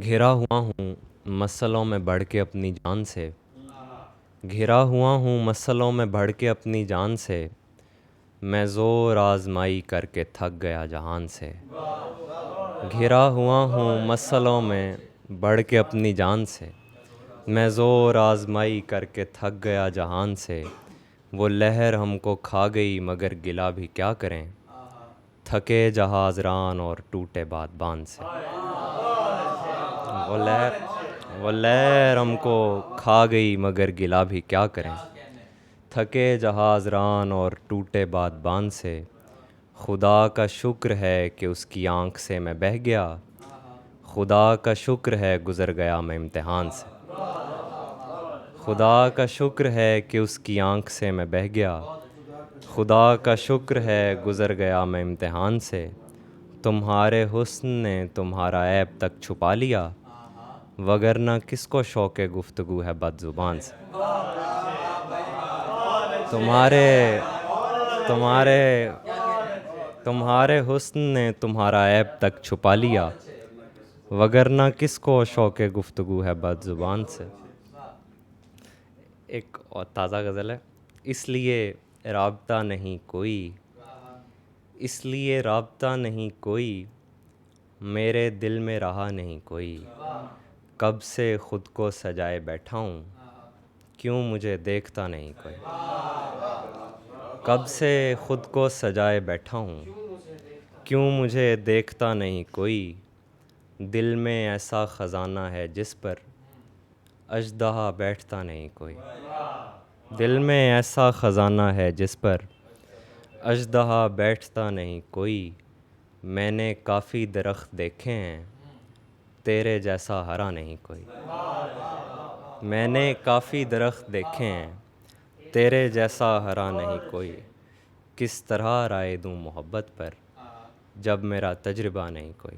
گھرا ہوا ہوں مسئلوں میں بڑھ کے اپنی جان سے، گھرا ہوا ہوں مسئلوں میں بڑھ کے اپنی جان سے، میں زور آزمائی کر کے تھک گیا جہان سے۔ گھرا ہوا ہوں مسئلوں میں بڑھ کے اپنی جان سے، میں زور آزمائی کر کے تھک گیا جہان سے۔ وہ لہر ہم کو کھا گئی مگر گلہ بھی کیا کریں، تھکے جہاز ران اور ٹوٹے بادبان سے۔ وہ لہر ہم کو کھا گئی مگر گلہ بھی کیا کریں، تھکے جہاز ران اور ٹوٹے بادبان سے۔ خدا کا شکر ہے کہ اس کی آنکھ سے میں بہہ گیا، خدا کا شکر ہے گزر گیا میں امتحان سے۔ خدا کا شکر ہے کہ اس کی آنکھ سے میں بہہ گیا، خدا کا شکر ہے گزر گیا میں امتحان سے۔ تمہارے حسن نے تمہارا عیب تک چھپا لیا، وگرنہ کس کو شوق گفتگو ہے بد زبان سے۔ تمہارے حسن نے تمہارا عیب تک چھپا لیا، وگرنہ کس کو شوق گفتگو ہے بد زبان سے۔ ایک اور تازہ غزل ہے۔ اس لیے رابطہ نہیں کوئی، اس لیے رابطہ نہیں کوئی، میرے دل میں رہا نہیں کوئی۔ کب سے خود کو سجائے بیٹھا ہوں، کیوں مجھے دیکھتا نہیں کوئی۔ کب سے خود کو سجائے بیٹھا ہوں، کیوں مجھے دیکھتا نہیں کوئی۔ دل میں ایسا خزانہ ہے جس پر اژدہا بیٹھتا نہیں کوئی۔ دل میں ایسا خزانہ ہے جس پر اژدہا بیٹھتا نہیں کوئی۔ میں نے کافی درخت دیکھے ہیں، تیرے جیسا ہرا نہیں کوئی۔ میں نے کافی درخت دیکھے ہیں، تیرے جیسا ہرا نہیں کوئی۔ کس طرح رائے دوں محبت پر، جب میرا تجربہ نہیں کوئی۔